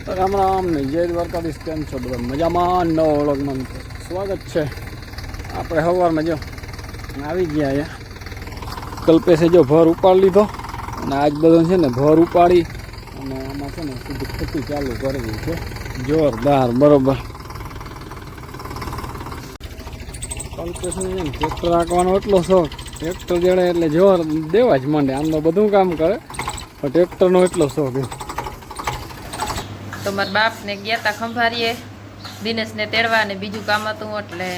તો રામ રામ ને જય દ્વારકાધીશ. કેમ છો બધા? મજામાં? નવો વ્લોગમાં સ્વાગત છે. આપણે સવારમાં જો આવી ગયા અહીંયા કલ્પેશે જો ભર ઉપાડી લીધો અને આજ બધો છે ને ભર ઉપાડી અને આમાં છે ને સીધી ખેતી ચાલુ કરવી છે જોરદાર. બરોબર. કલ્પેશને છે ને ટ્રેક્ટર રાખવાનો એટલો શોખ, ટ્રેક્ટર જડે એટલે જોર દેવા જ માંડે. આમ તો બધું કામ કરે પણ ટ્રેક્ટરનો એટલો શોખ એમ. તો મારા બાપને ગયા હતા ખંભારીએ દિનેશને તેડવા અને બીજું કામ હતું એટલે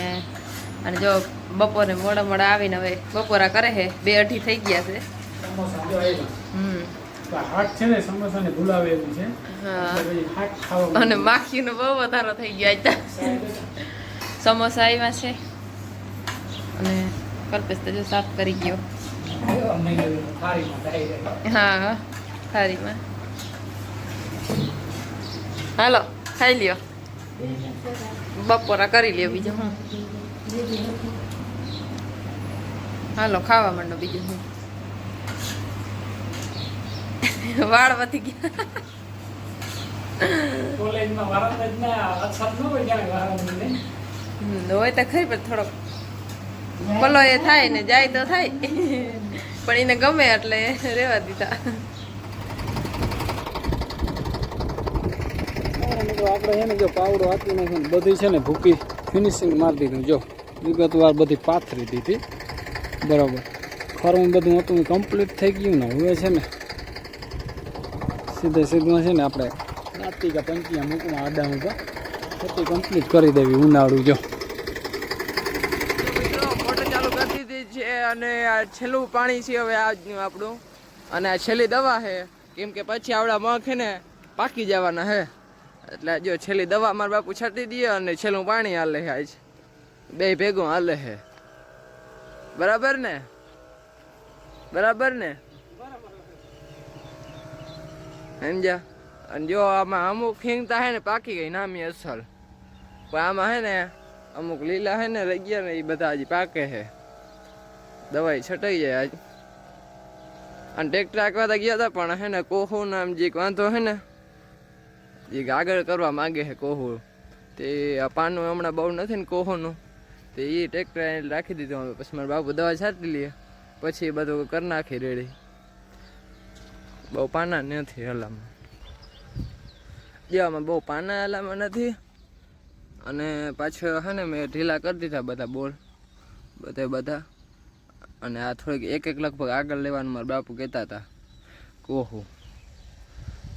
અને જો બપોરે મોડા મોડા આવીને હવે બપોરા કરે છે. 2:30 થઈ ગયા છે. અને માખીનો બહુ વધારો થઈ ગયો હતા. સમોસા આવ્યા છે અને કલ્પેશ તો જો સાફ કરી ગયો. હા થાળીમાં. હાલો ખાઈ લ્યો, બપોરા કરી લ્યો. બીજું હું હાલો ખાવા માંડો. બીજું હું વાળ વધી ગયા હોય તો ખરી પણ થોડોક પલો એ થાય ને જાય તો થાય પણ એને ગમે એટલે રેવા દીધા. આપણે છે ને જો પાવડો આપી નાખ્યો ને બધી છે ને ભૂકી ફિનિશિંગ મારી દીધું. જો વિગતવાર બધી પાથરી દીધી. બરાબર. ફરવું બધું હતું કમ્પ્લીટ થઈ ગયું ને હવે છે ને સીધું છે ને આપણે રાતિકા પંચિયા મૂકમાં આડા મૂકા ખેતી કમ્પ્લીટ કરી દેવી ઉનાળું. જો મોટર ચાલુ કરી દીધી છે અને આ છેલ્લું પાણી છે હવે આજનું આપણું. અને આ છેલ્લી દવા છે કેમ કે પછી આવડા મગ છે ને પાકી જવાના છે એટલે જો છેલ્લી દવા મારા બાપુ છાંટી દઈએ અને છેલ્લું પાણી હાલે છે. આજ બે ભેગું હાલે છે. બરાબર ને? બરાબર ને? સમજ્યા? અને જો આમાં અમુક ખીંગતા છે ને પાકી ગઈ નામી અસલ, પણ આમાં છે ને અમુક લીલા છે ને રહી ગયા ને એ બધા હજી પાકે છે. દવાઈ છટાઈ જાય આજ. અને ટ્રેક્ટર આંકવા ગયા હતા પણ છે ને કોહો નામ જે વાંધો છે ને એ આગળ કરવા માંગે છે કોહો. તે આ પાનું હમણાં બહુ નથી ને કોહોનું, તે એ ટ્રેક્ટર રાખી દીધું. હવે પછી મારા બાપુ દવા છાંટી લઈએ પછી એ બધું કરી નાખી રેડી. બહુ પાના નથી હલામાં, જેવામાં બહુ પાના હલામાં નથી. અને પાછળ છે ને મેં ઢીલા કરી દીધા બધા બોલ બધા. અને આ થોડીક એક લગભગ આગળ લેવાનું મારા બાપુ કહેતા હતા. કોહો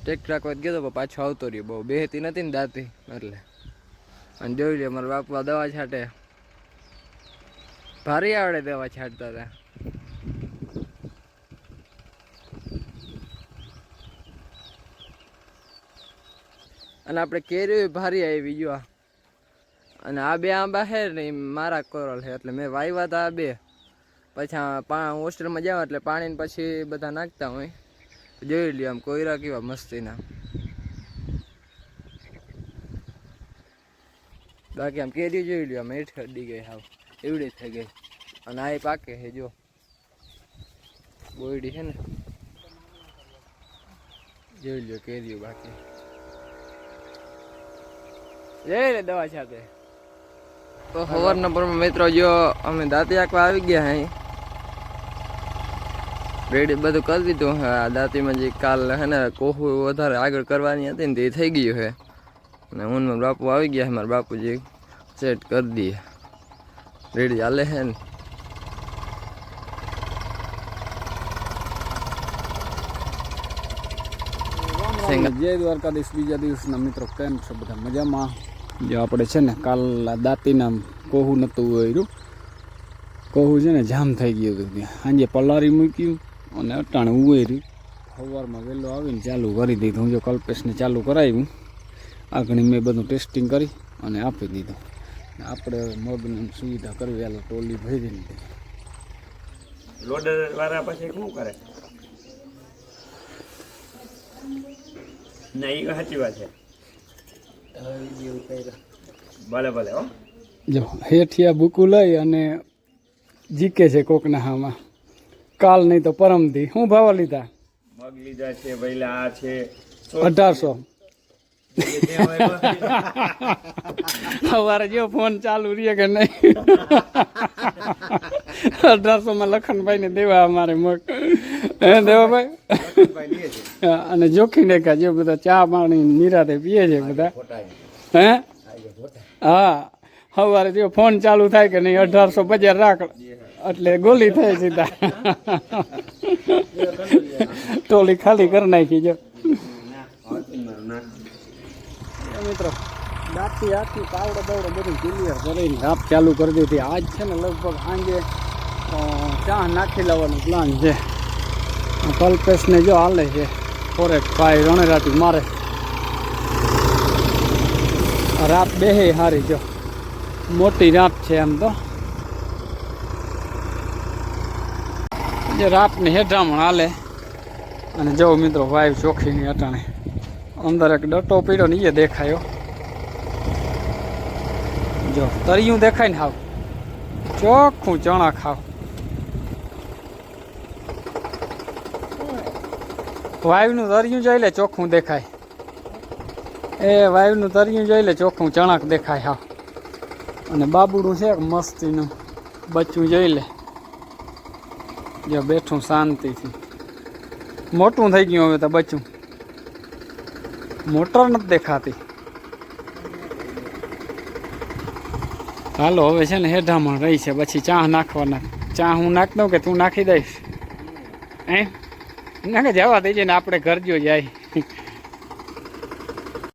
ટ્રેક્ટર રાખવા ગયો તો પાછો આવતો રહ્યો. બહુ બેહતી નથી ને દાંતી એટલે. અને જોઈ લે મારા બાપુ દવા છાંટે ભારી આવડે દવા છાંટતા હતા. અને આપણે કેરી ભારી આવી ગયો. અને આ બે આંબા છે ને મારા કોરલ છે એટલે મેં વાવ્યા હતા આ બે. પછી હોસ્ટેલમાં જાવ એટલે પાણીને પછી બધા નાખતા હોય. જોઈ લ્યો આમ કોયરા કેવા મસ્તીના. બાકી આમ કેરી જોઈ લ્યો આમ હેઠ અડી ગઈ હાવ એવડી થઈ ગઈ. અને આ પાકે છે જો બોયડી છે ને જોઈ લ્યો કેરીઓ બાકી. જઈ રે દવા સાથે. તો સવારના પરમાં મિત્રો જો અમે દાંતી આંકવા આવી ગયા અહીં રેડી બધું કરી દીધું. આ દાંતીમાં જે કાલ હે ને કોહું વધારે આગળ કરવાની હતી ને તે થઈ ગયું છે. અને હું મારા બાપુ આવી ગયા છે. મારા બાપુજી સેટ કરી દઈએ રેડી હાલે છે ને. જય દ્વારકાધીશ. બીજા દિવસના મિત્રો કેમ છો બધા? મજામાં? જો આપણે છે ને કાલ દાંતીના કોહું નહોતું ઉર્યું. કોહું છે ને જામ થઈ ગયું હતું ત્યાં. સાંજે પલારી મૂક્યું અને અટાણે ઉર્યું. સવારમાં વહેલો આવીને ચાલુ કરી દીધું. હું જો કલ્પેશને ચાલુ કરાવ્યું. આગળ મેં બધું ટેસ્ટિંગ કરી અને આપી દીધું. આપણે મગની સુવિધા કરવી હાલ ટોલી ભરીને લોડર વાળા પછી શું કરે? ના એ સાચી વાત છે. ભલે ભલે હો. જો હેઠિયા બુકું લઈ અને જીકે છે કોકના હામાં. કાલ નહીં તો પરમથી શું ભાવ લીધા? મગ લીધા છે, વૈલા આ છે 1800. સવારે જો ફોન ચાલુ રહે કે નહીં 1800 માં લખનભાઈ ને દેવા અમારે મગ હે દેવાભાઈ અને જોખીને કા જે બધા ચા પાણી નિરાતે પીએ છે બધા હે હા સવારે જો ફોન ચાલુ થાય કે નહીં 1850 રાખ એટલે ગોલી થાય સીધા ટોલી ખાલી કરી નાખી જો મિત્રો દાંતી આખી પાવડો બાવડો બધું ક્લિયર કરીને રાપ ચાલુ કરી દીધી આજ છે ને લગભગ સાંજે ચા નાખી લેવાનો પ્લાન છે કલ્પેશને જો હાલે છે 485 રણેરાટી મારે રાત બેહે હારી જો મોટી રાત છે એમ તો જે રાતની હેઠામણ હાલે અને જો મિત્રો વાઈવ ચોખ્ખીની અટાણે અંદર એક ડટો પીડ્યો ને એ દેખાયો જો તરિયું દેખાય ને હાવ ચોખ્ખું ચણા ખાવ વાયુનું તરિયું જોઈ લે ચોખ્ખું દેખાય એ વાયુનું તરિયું જોઈ લે ચોખ્ખું ચણાક દેખાય હાવ અને બાબુડું છે મસ્તીનું બચ્ચું જોઈ લે જો બેઠું શાંતિથી મોટું થઈ ગયું હવે તો બચ્ચું મોટર નથી દેખાતી હાલો હવે છે ને હેઠામણ રહી છે પછી ચા નાખવાના ચા હું નાખ દઉં કે તું નાખી દઈશ હે ના કે જવા દેજે ને આપણે ઘર જો જાય